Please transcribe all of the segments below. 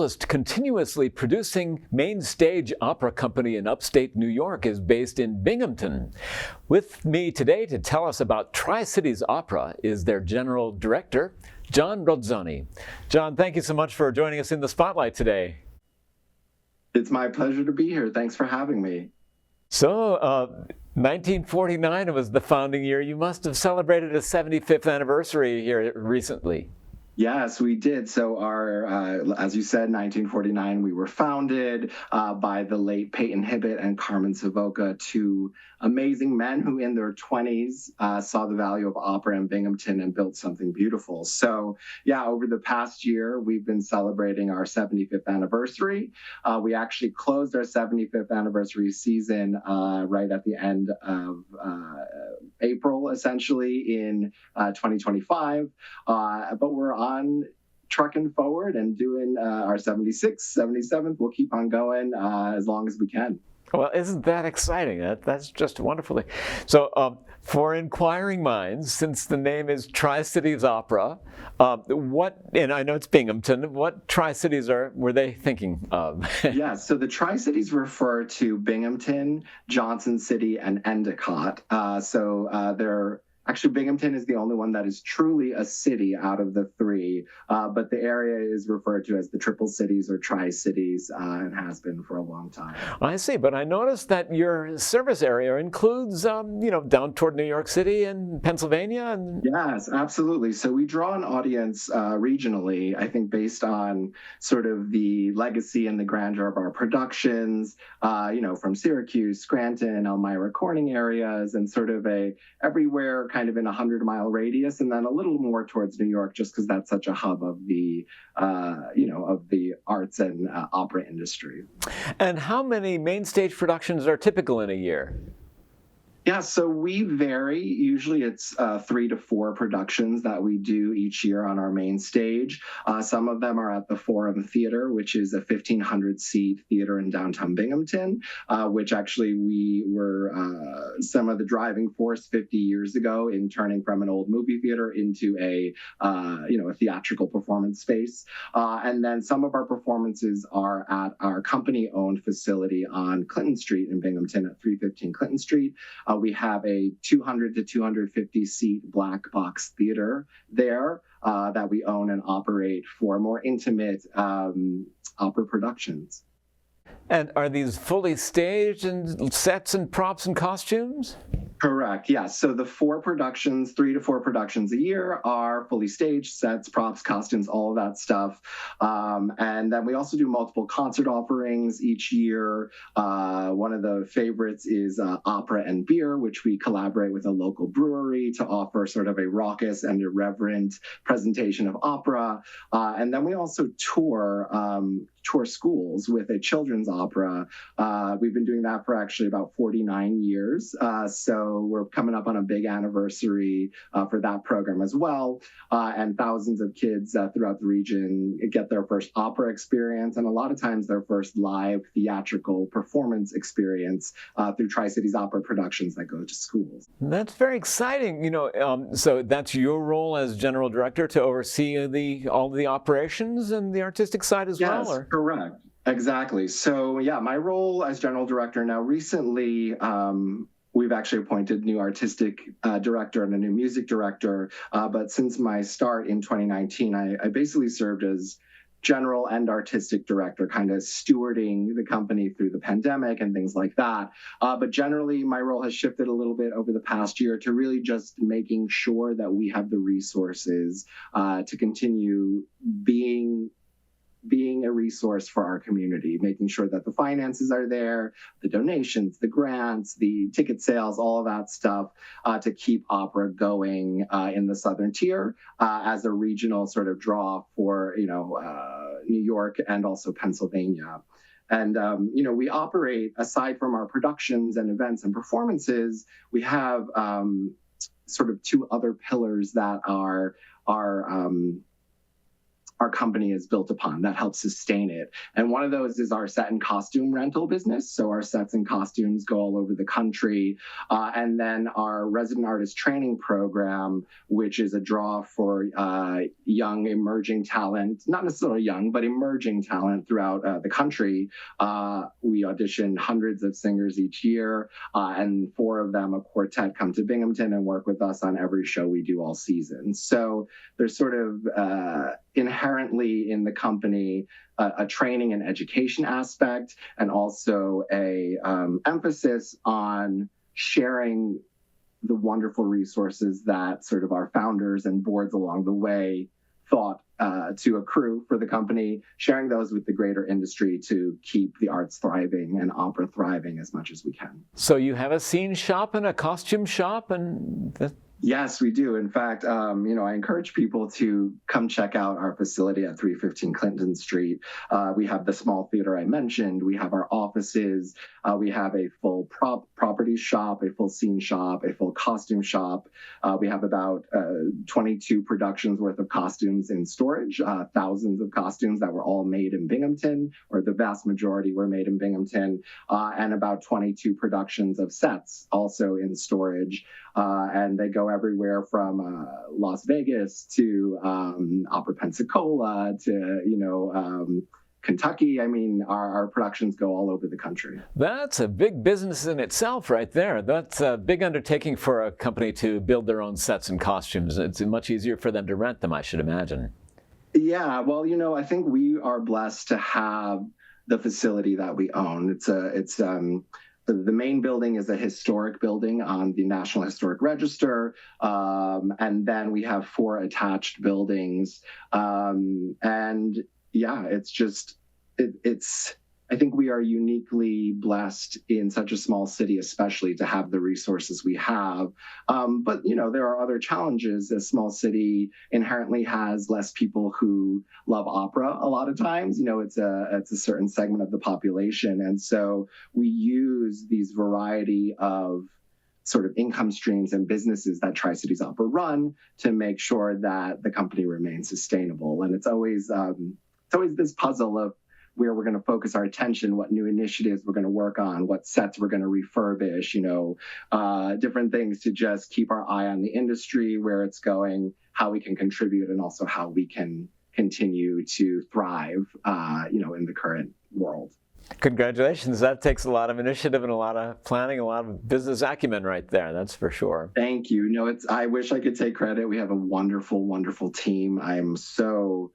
oldest continuously producing mainstage opera company in upstate New York is based in Binghamton. With me today to tell us about Tri-Cities Opera is their general director, John Rozzoni. John, thank you so much for joining us in the spotlight today. It's my pleasure to be here. Thanks for having me. So, 1949 was the founding year. You must have celebrated a 75th anniversary here recently. Yes, we did. So as you said, 1949, we were founded by the late Peyton Hibbett and Carmen Savoca, two amazing men who in their 20s saw the value of opera in Binghamton and built something beautiful. So yeah, over the past year, we've been celebrating our 75th anniversary. We actually closed our 75th anniversary season right at the end of April, essentially, in 2025. But we're on trucking forward and doing our 76th, 77th. We'll keep on going as long as we can. Well, isn't that exciting? That's just wonderful. So for inquiring minds, since the name is Tri-Cities Opera, and I know it's Binghamton, what Tri-Cities were they thinking of? Yeah, so the Tri-Cities refer to Binghamton, Johnson City, and Endicott. Actually, Binghamton is the only one that is truly a city out of the three, but the area is referred to as the Triple Cities or Tri-Cities and has been for a long time. I see, but I noticed that your service area includes, down toward New York City and Pennsylvania. Yes, absolutely. So we draw an audience regionally, I think, based on sort of the legacy and the grandeur of our productions, from Syracuse, Scranton, Elmira, Corning areas, and sort of everywhere kind of in a 100-mile radius, and then a little more towards New York, just because that's such a hub of the, of the arts and opera industry. And how many main stage productions are typical in a year? Yeah, so we vary. Usually it's 3 to 4 productions that we do each year on our main stage. Some of them are at the Forum Theater, which is a 1,500-seat theater in downtown Binghamton, which actually we were some of the driving force 50 years ago in turning from an old movie theater into a theatrical performance space. And then some of our performances are at our company-owned facility on Clinton Street in Binghamton at 315 Clinton Street. We have a 200 to 250 seat black box theater there that we own and operate for more intimate opera productions. And are these fully staged and sets and props and costumes? Correct, yes. So the 3 to 4 productions a year are fully staged, sets, props, costumes, all of that stuff. And then we also do multiple concert offerings each year. One of the favorites is Opera and Beer, which we collaborate with a local brewery to offer sort of a raucous and irreverent presentation of opera. And then we also tour schools with a children's opera. We've been doing that for actually about 49 years. So we're coming up on a big anniversary for that program as well. And thousands of kids throughout the region get their first opera experience and a lot of times their first live theatrical performance experience through Tri-Cities Opera productions that go to schools. That's very exciting. So that's your role as general director to oversee all the operations and the artistic side as well? Yes, correct. Exactly. So yeah, my role as general director now recently, we've actually appointed new artistic director and a new music director. But since my start in 2019, I basically served as general and artistic director, kind of stewarding the company through the pandemic and things like that. But generally, my role has shifted a little bit over the past year to really just making sure that we have the resources to continue being a resource for our community, making sure that the finances are there, the donations, the grants, the ticket sales, all of that stuff to keep opera going in the Southern Tier as a regional sort of draw for, New York and also Pennsylvania. And, we operate, aside from our productions and events and performances, we have sort of 2 other pillars that are our company is built upon that helps sustain it. And one of those is our set and costume rental business. So our sets and costumes go all over the country. And then our resident artist training program, which is a draw for young emerging talent, not necessarily young, but emerging talent throughout the country. We audition hundreds of singers each year, and 4 of them, a quartet, come to Binghamton and work with us on every show we do all season. So there's sort of inherently in the company a training and education aspect, and also a emphasis on sharing the wonderful resources that sort of our founders and boards along the way thought to accrue for the company, sharing those with the greater industry to keep the arts thriving and opera thriving as much as we can. So you have a scene shop and a costume shop, and Yes, we do. In fact, I encourage people to come check out our facility at 315 Clinton Street. We have the small theater I mentioned. We have our offices. We have a full property shop, a full scene shop, a full costume shop. We have about 22 productions worth of costumes in storage, thousands of costumes that were all made in Binghamton, or the vast majority were made in Binghamton, and about 22 productions of sets also in storage. And they go everywhere from Las Vegas to Opera Pensacola to, Kentucky. I mean, our productions go all over the country. That's a big business in itself right there. That's a big undertaking for a company to build their own sets and costumes. It's much easier for them to rent them, I should imagine. Yeah, well, I think we are blessed to have the facility that we own. The main building is a historic building on the National Historic Register, and then we have 4 attached buildings. And yeah, I think we are uniquely blessed in such a small city, especially to have the resources we have. But, there are other challenges. A small city inherently has less people who love opera a lot of times. It's a certain segment of the population. And so we use these variety of sort of income streams and businesses that Tri-Cities Opera run to make sure that the company remains sustainable. And it's always this puzzle of where we're going to focus our attention, what new initiatives we're going to work on, what sets we're going to refurbish, different things to just keep our eye on the industry, where it's going, how we can contribute, and also how we can continue to thrive, in the current world. Congratulations. That takes a lot of initiative and a lot of planning, a lot of business acumen right there. That's for sure. Thank you. I wish I could take credit. We have a wonderful, wonderful team. I'm so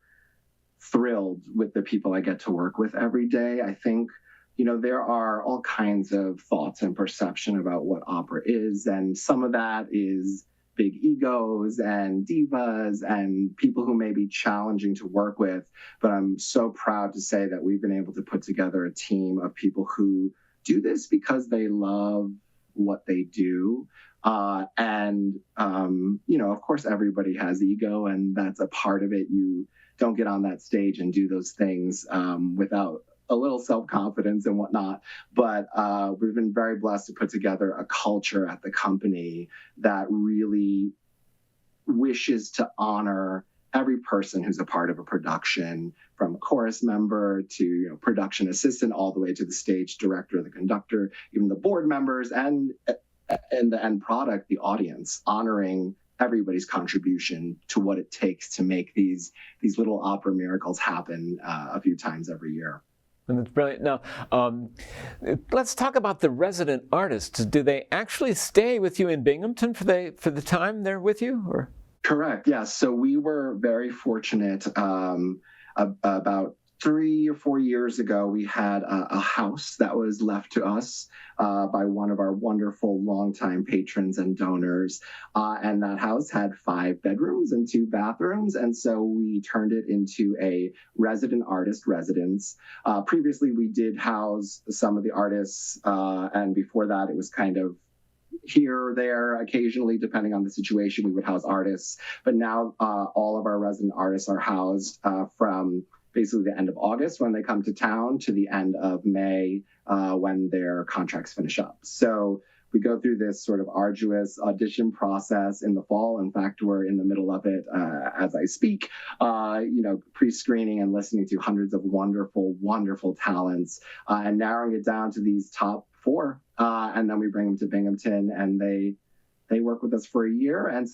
thrilled with the people I get to work with every day. I think, there are all kinds of thoughts and perception about what opera is, and some of that is big egos and divas and people who may be challenging to work with. But I'm so proud to say that we've been able to put together a team of people who do this because they love what they do. Of course, everybody has ego, and that's a part of it. You don't get on that stage and do those things without a little self-confidence and whatnot. But we've been very blessed to put together a culture at the company that really wishes to honor every person who's a part of a production, from chorus member to production assistant, all the way to the stage director, the conductor, even the board members, and the end product, the audience, honoring everybody's contribution to what it takes to make these little opera miracles happen a few times every year. And that's brilliant. Now, let's talk about the resident artists. Do they actually stay with you in Binghamton for the time they're with you, or? Correct. Yes. So we were very fortunate. About 3 or 4 years ago, we had a house that was left to us by one of our wonderful longtime patrons and donors. And that house had 5 bedrooms and 2 bathrooms. And so we turned it into a resident artist residence. Previously, we did house some of the artists. And before that, it was kind of here or there, occasionally, depending on the situation, we would house artists. But now all of our resident artists are housed from basically the end of August when they come to town to the end of May when their contracts finish up. So we go through this sort of arduous audition process in the fall. In fact, we're in the middle of it as I speak, pre-screening and listening to hundreds of wonderful, wonderful talents and narrowing it down to these top 4. And then we bring them to Binghamton, and they work with us for a year. And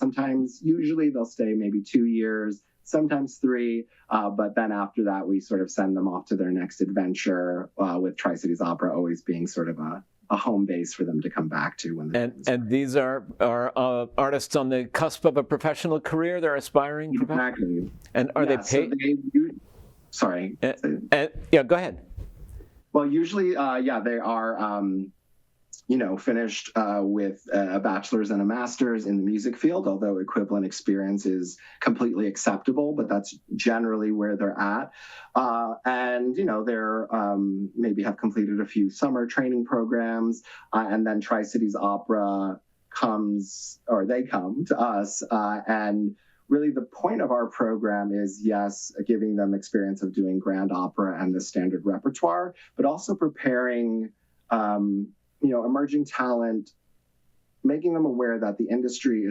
usually they'll stay maybe 2 years, sometimes 3. But then after that, we sort of send them off to their next adventure, with Tri-Cities Opera always being sort of a home base for them to come back to when they're and these are artists on the cusp of a professional career. They're aspiring. Exactly. And are they paid? Sorry. Yeah, go ahead. Well, usually, they are, finished with a bachelor's and a master's in the music field, although equivalent experience is completely acceptable, but that's generally where they're at. They're maybe have completed a few summer training programs, and then Tri-Cities Opera come to us, and really the point of our program is, yes, giving them experience of doing grand opera and the standard repertoire, but also preparing emerging talent, making them aware that the industry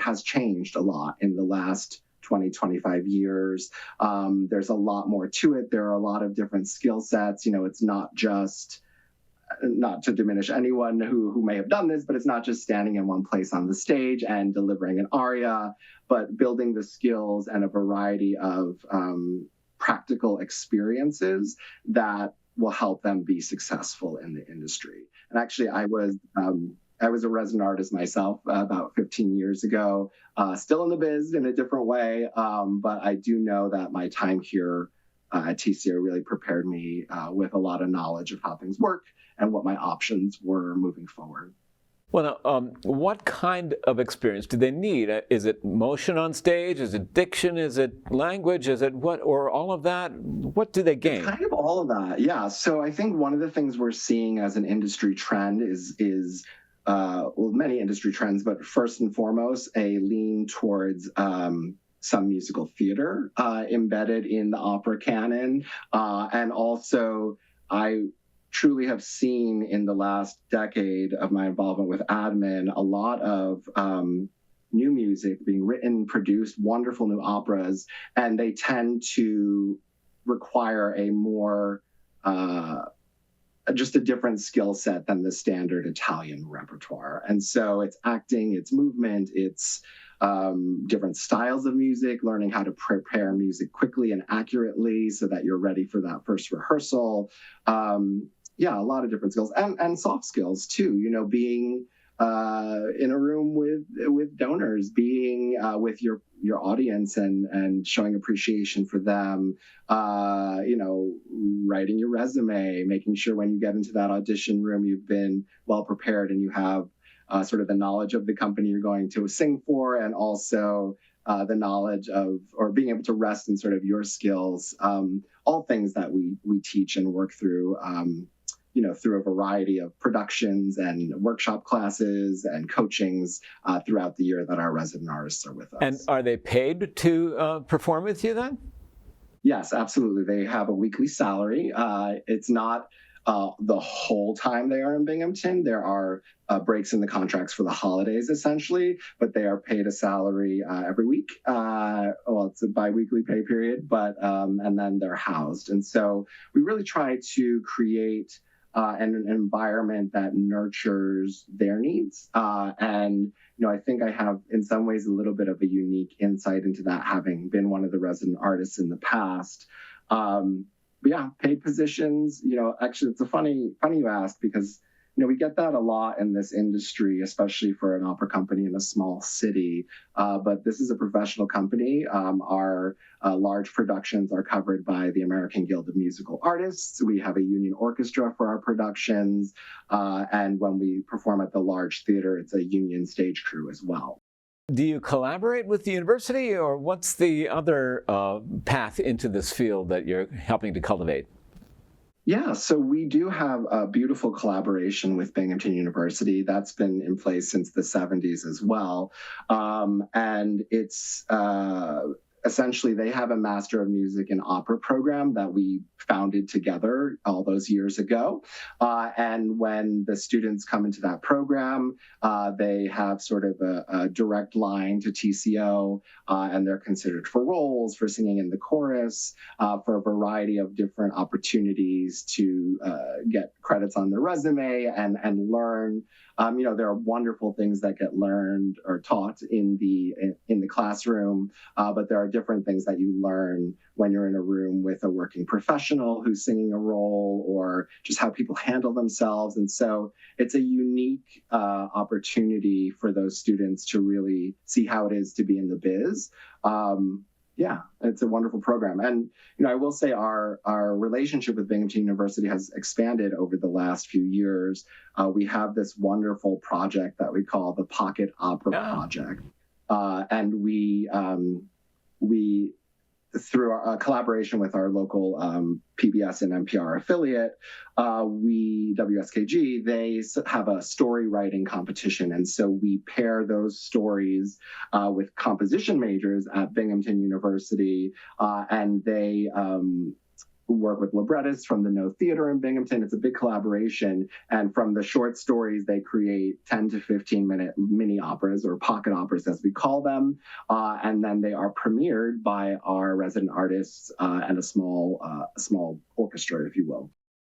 has changed a lot in the last 20, 25 years. There's a lot more to it. There are a lot of different skill sets. It's not just, not to diminish anyone who may have done this, but it's not just standing in one place on the stage and delivering an aria, but building the skills and a variety of practical experiences that will help them be successul in the industry. And actually, I was a resident artist myself about 15 years ago, still in the biz in a different way, but I do know that my time here at TCO really prepared me with a lot of knowledge of how things work and what my options were moving forward. Well, now, what kind of experience do they need? Is it motion on stage? Is it diction? Is it language? Is it what, or all of that? What do they gain? Kind of all of that, yeah. So I think one of the things we're seeing as an industry trend is many industry trends, but first and foremost, a lean towards some musical theater embedded in the opera canon. And also, I truly have seen in the last decade of my involvement with admin a lot of new music being written, produced, wonderful new operas, and they tend to require a more just a different skill set than the standard Italian repertoire. And so it's acting, it's movement, it's different styles of music, learning how to prepare music quickly and accurately so that you're ready for that first rehearsal. A lot of different skills and soft skills too, being in a room with donors, being with your audience and showing appreciation for them, writing your resume, making sure when you get into that audition room, you've been well prepared and you have sort of the knowledge of the company you're going to sing for, and also the knowledge of, or being able to rest in sort of your skills, all things that we teach and work through, through a variety of productions and workshop classes and coachings throughout the year that our resident artists are with us. And are they paid to perform with you then? Yes, absolutely. They have a weekly salary. It's not the whole time they are in Binghamton. There are breaks in the contracts for the holidays, essentially, but they are paid a salary every week. It's a biweekly pay period, but and then they're housed. And so we really try to create an environment that nurtures their needs. And I think I have, in some ways, a little bit of a unique insight into that, having been one of the resident artists in the past. Paid positions, actually, it's a funny you ask, because, we get that a lot in this industry, especially for an opera company in a small city. But this is a professional company. Our large productions are covered by the American Guild of Musical Artists. We have a union orchestra for our productions. And when we perform at the large theater, it's a union stage crew as well. Do you collaborate with the university, or what's the other path into this field that you're helping to cultivate? Yeah, so we do have a beautiful collaboration with Binghamton University. That's been in place since the 70s as well. And it's essentially they have a Master of Music in Opera program that we founded together all those years ago. And when the students come into that program, they have sort of a direct line to TCO, and they're considered for roles, for singing in the chorus, for a variety of different opportunities to get credits on their resume and learn. There are wonderful things that get learned or taught in the classroom, but there are different things that you learn when you're in a room with a working professional who's singing a role, or just how people handle themselves. And so it's a unique opportunity for those students to really see how it is to be in the biz. Yeah, it's a wonderful program. And, I will say our relationship with Binghamton University has expanded over the last few years. We have this wonderful project that we call the Pocket Opera Project. And we through our collaboration with our local PBS and NPR affiliate, WSKG, they have a story writing competition. And so we pair those stories with composition majors at Binghamton University, and they work with librettists from the No Theater in Binghamton. It's a big collaboration. And from the short stories, they create 10 to 15-minute mini operas, or pocket operas as we call them. And then they are premiered by our resident artists and a small orchestra, if you will.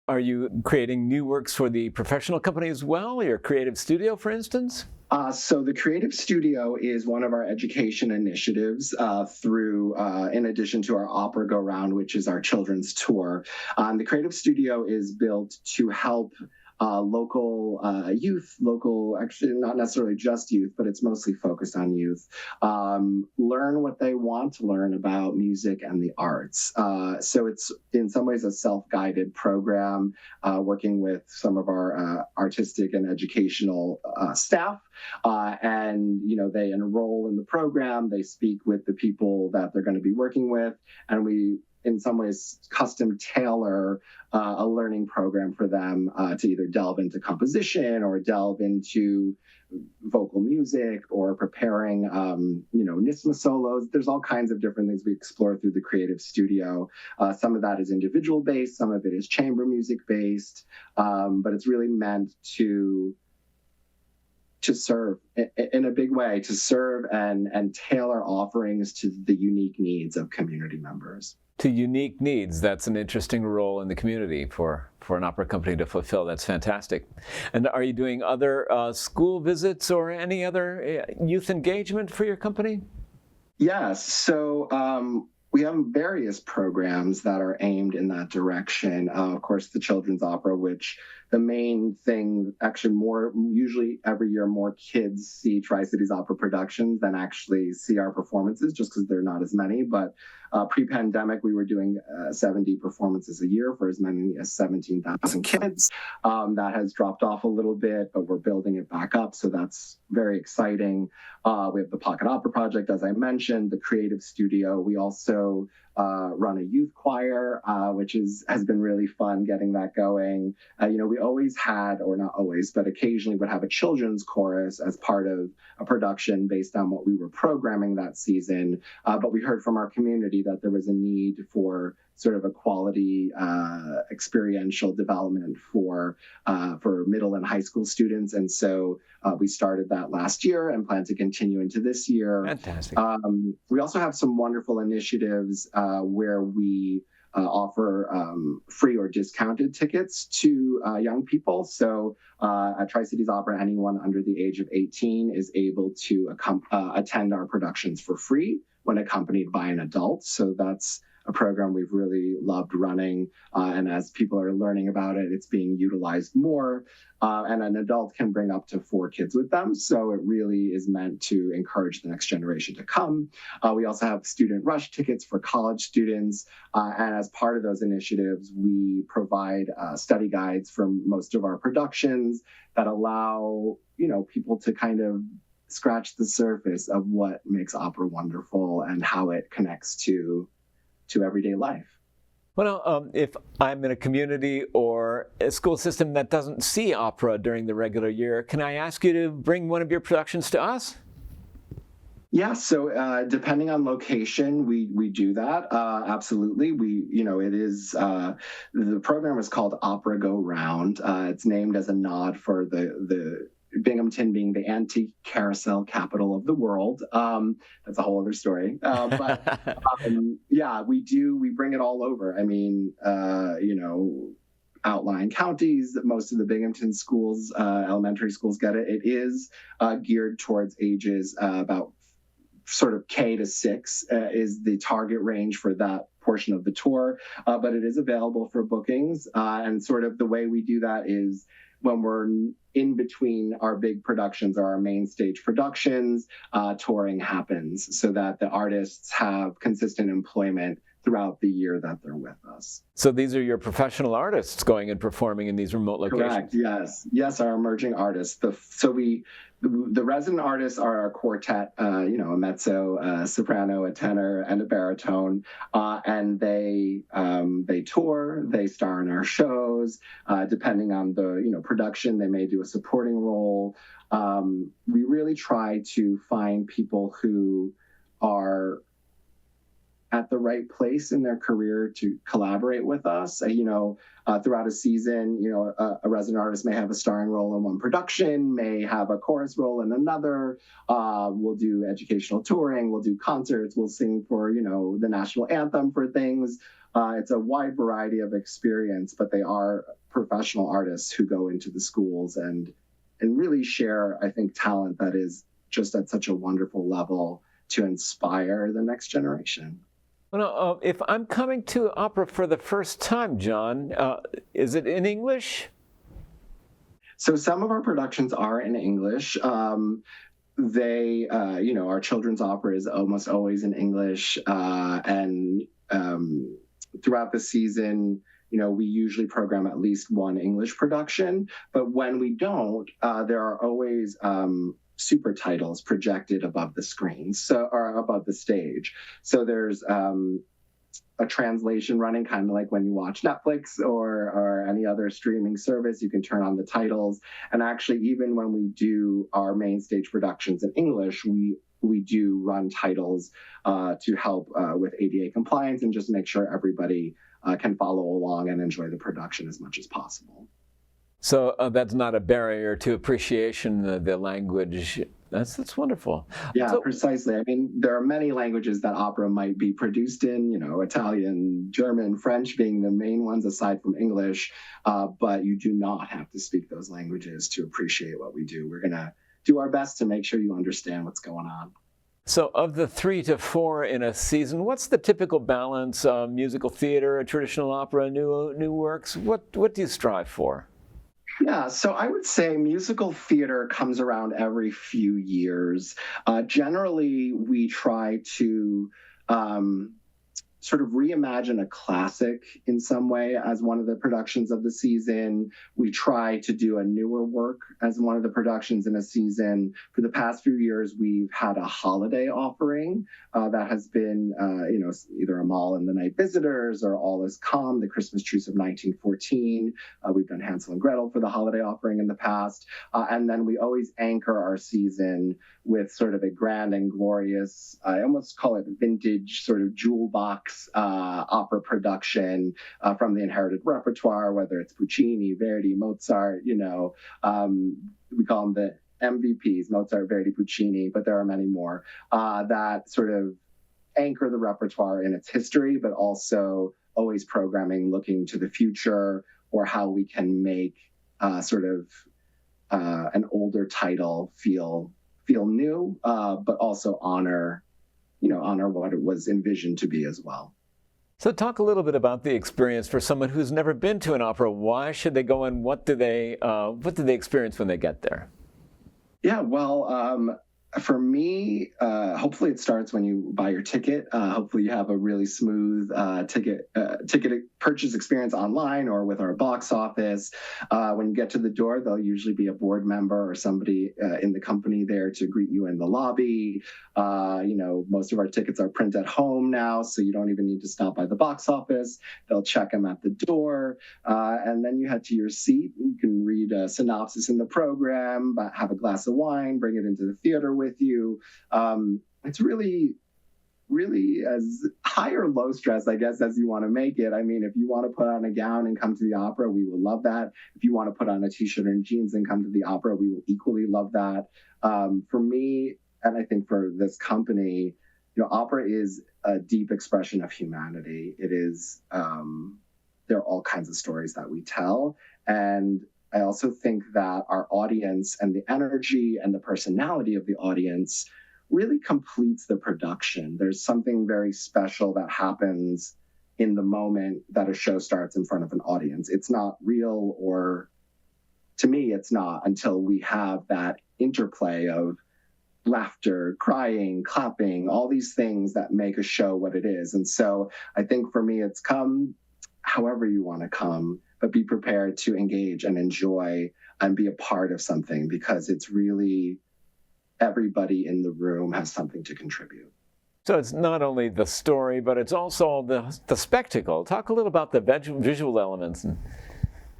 Are you creating new works for the professional company as well, your creative studio, for instance? So the Creative Studio is one of our education initiatives through, in addition to our Opera Go Round, which is our children's tour. The Creative Studio is built to help local youth, actually not necessarily just youth, but it's mostly focused on youth, learn what they want to learn about music and the arts. So it's in some ways a self-guided program, working with some of our artistic and educational staff. And, they enroll in the program, they speak with the people that they're going to be working with, and we in some ways custom tailor a learning program for them to either delve into composition or delve into vocal music or preparing, NISMA solos. There's all kinds of different things we explore through the Creative Studio. Some of that is individual based, some of it is chamber music based, but it's really meant to serve in a big way, to serve and tailor offerings to the unique needs of community members. To unique needs. That's an interesting role in the community for an opera company to fulfill. That's fantastic. And are you doing other school visits or any other youth engagement for your company? Yes. So we have various programs that are aimed in that direction. Of course, the children's opera, which the main thing, actually usually every year more kids see Tri-Cities Opera productions than actually see our performances, just because there are not as many. But pre-pandemic, we were doing 70 performances a year for as many as 17,000 kids. That has dropped off a little bit, but we're building it back up. So that's very exciting. We have the Pocket Opera Project, as I mentioned, the Creative Studio. We also run a youth choir, which has been really fun getting that going. We always had, or not always, but occasionally would have a children's chorus as part of a production based on what we were programming that season. But we heard from our community that there was a need for sort of a quality experiential development for middle and high school students. And so we started that last year and plan to continue into this year. Fantastic. We also have some wonderful initiatives where we offer free or discounted tickets to young people. So at Tri-Cities Opera, anyone under the age of 18 is able to attend our productions for free when accompanied by an adult. So that's a program we've really loved running. And as people are learning about it, it's being utilized more. And an adult can bring up to 4 kids with them. So it really is meant to encourage the next generation to come. We also have student rush tickets for college students. And as part of those initiatives, we provide study guides for most of our productions that allow, people to kind of scratch the surface of what makes opera wonderful and how it connects to everyday life. Well, if I'm in a community or a school system that doesn't see opera during the regular year, can I ask you to bring one of your productions to us? Yeah, so depending on location, we do that. Absolutely, it is the program is called Opera Go Round. It's named as a nod for the Binghamton being the antique carousel capital of the world. That's a whole other story. Yeah, we do. We bring it all over. I mean, outlying counties, most of the Binghamton schools, elementary schools get it. It is geared towards ages about sort of K to 6 is the target range for that portion of the tour, but it is available for bookings. And sort of the way we do that is when we're in between our big productions or our main stage productions, touring happens so that the artists have consistent employment throughout the year that they're with us. So these are your professional artists going and performing in these remote locations? Correct, yes, our emerging artists. The resident artists are our quartet, a mezzo, a soprano, a tenor, and a baritone, and they tour, they star in our shows. Depending on the production, they may do a supporting role. We really try to find people who are at the right place in their career to collaborate with us. Throughout a season, a resident artist may have a starring role in one production, may have a chorus role in another. We'll do educational touring, we'll do concerts, we'll sing for, the national anthem for things. It's a wide variety of experience, but they are professional artists who go into the schools and really share, I think, talent that is just at such a wonderful level to inspire the next generation. Well, if I'm coming to opera for the first time, John, is it in English? So some of our productions are in English. Our children's opera is almost always in English. And throughout the season, we usually program at least one English production. But when we don't, there are always supertitles projected above the screens, or above the stage. So there's a translation running, kind of like when you watch Netflix or any other streaming service. You can turn on the titles. And actually, even when we do our main stage productions in English, we do run titles to help with ADA compliance and just make sure everybody can follow along and enjoy the production as much as possible. So that's not a barrier to appreciation, the language. That's wonderful. Yeah, precisely. I mean, there are many languages that opera might be produced in, Italian, German, French being the main ones aside from English, but you do not have to speak those languages to appreciate what we do. We're going to do our best to make sure you understand what's going on. So of the 3 to 4 in a season, what's the typical balance? Musical theater, traditional opera, new works? What do you strive for? Yeah, so I would say musical theater comes around every few years. Generally, we try to sort of reimagine a classic in some way as one of the productions of the season. We try to do a newer work as one of the productions in a season. For the past few years, we've had a holiday offering that has been, either Amal and the Night Visitors or All Is Calm, The Christmas Truce of 1914. We've done Hansel and Gretel for the holiday offering in the past. And then we always anchor our season with sort of a grand and glorious, I almost call it vintage sort of jewel box opera production from the inherited repertoire, whether it's Puccini, Verdi, Mozart, we call them the MVPs, Mozart, Verdi, Puccini, but there are many more that sort of anchor the repertoire in its history, but also always programming looking to the future or how we can make an older title feel new, but also honor what it was envisioned to be as well. So talk a little bit about the experience for someone who's never been to an opera. Why should they go and what do they experience when they get there? Yeah, well, for me, hopefully it starts when you buy your ticket. Hopefully you have a really smooth ticket purchase experience online or with our box office. When you get to the door, there'll usually be a board member or somebody in the company there to greet you in the lobby. Most of our tickets are print at home now, so you don't even need to stop by the box office. They'll check them at the door, and then you head to your seat. You can read a synopsis in the program, have a glass of wine, bring it into the theater with you. it's really as high or low stress, I guess, as you want to make it. I mean, if you want to put on a gown and come to the opera, we will love that. If you want to put on a t-shirt and jeans and come to the opera, we will equally love that. For me, and I think for this company, opera is a deep expression of humanity. It is, there are all kinds of stories that we tell. And I also think that our audience and the energy and the personality of the audience really completes the production. There's something very special that happens in the moment that a show starts in front of an audience. It's not real, or to me, it's not, until we have that interplay of laughter, crying, clapping, all these things that make a show what it is. And so I think for me, it's come however you want to come, but be prepared to engage and enjoy and be a part of something, because it's really everybody in the room has something to contribute. So it's not only the story, but it's also the spectacle. Talk a little about the visual elements.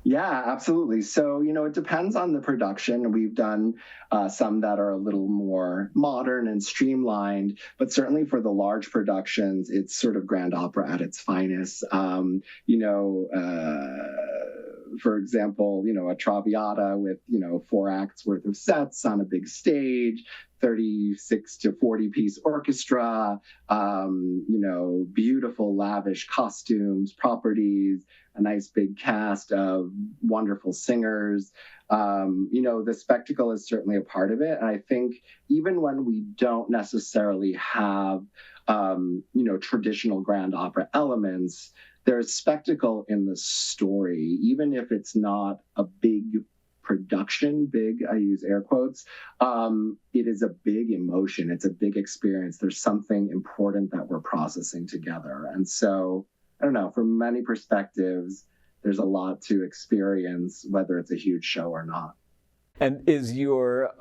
Yeah, absolutely. So, it depends on the production. We've done some that are a little more modern and streamlined, but certainly for the large productions, it's sort of grand opera at its finest. For example, a Traviata with, 4 acts worth of sets on a big stage, 36 to 40 piece orchestra, beautiful, lavish costumes, properties, a nice big cast of wonderful singers. The spectacle is certainly a part of it. And I think even when we don't necessarily have, traditional grand opera elements, there's spectacle in the story, even if it's not a big production, big, I use air quotes, it is a big emotion. It's a big experience. There's something important that we're processing together. And so, I don't know, from many perspectives, there's a lot to experience, whether it's a huge show or not. And is your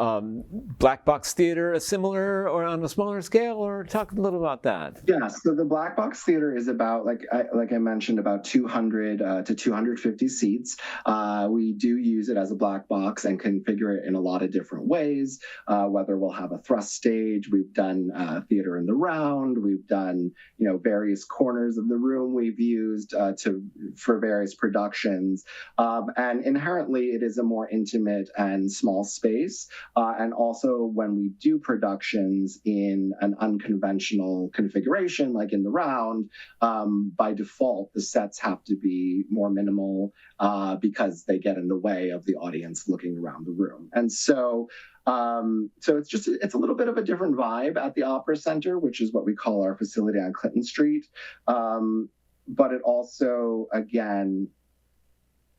black box theater a similar or on a smaller scale, or talk a little about that? Yeah, so the black box theater is about, like I mentioned, about 200 to 250 seats. We do use it as a black box and configure it in a lot of different ways, whether we'll have a thrust stage. We've done theater in the round. We've done, various corners of the room we've used for various productions. And inherently, it is a more intimate and small space. And also when we do productions in an unconventional configuration, like in the round, by default, the sets have to be more minimal because they get in the way of the audience looking around the room. And so it's a little bit of a different vibe at the Opera Center, which is what we call our facility on Clinton Street. But it also, again,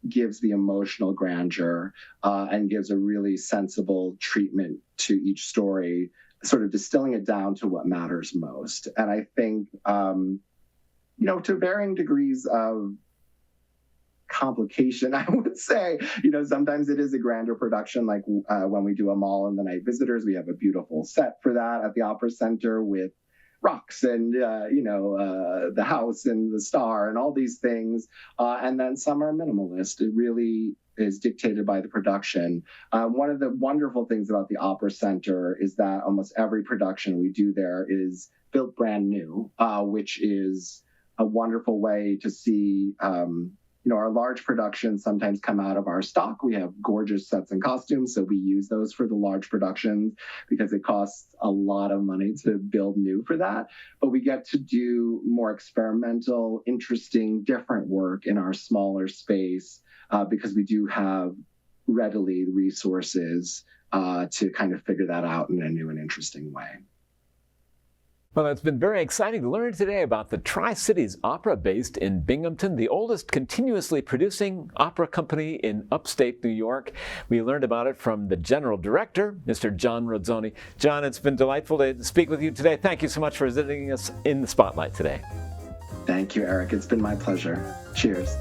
gives the emotional grandeur and gives a really sensible treatment to each story, sort of distilling it down to what matters most. And I think, to varying degrees of complication, I would say, sometimes it is a grander production, like when we do a Mall and the Night Visitors, we have a beautiful set for that at the Opera Center with rocks and, the house and the star and all these things. And then some are minimalist. It really is dictated by the production. One of the wonderful things about the Opera Center is that almost every production we do there is built brand new, which is a wonderful way to see, our large productions sometimes come out of our stock. We have gorgeous sets and costumes, so we use those for the large productions because it costs a lot of money to build new for that. But we get to do more experimental, interesting, different work in our smaller space because we do have readily resources to kind of figure that out in a new and interesting way. Well, it's been very exciting to learn today about the Tri-Cities Opera based in Binghamton, the oldest continuously producing opera company in upstate New York. We learned about it from the General Director, Mr. John Rozzoni. John, it's been delightful to speak with you today. Thank you so much for visiting us in the Spotlight today. Thank you, Eric. It's been my pleasure. Cheers.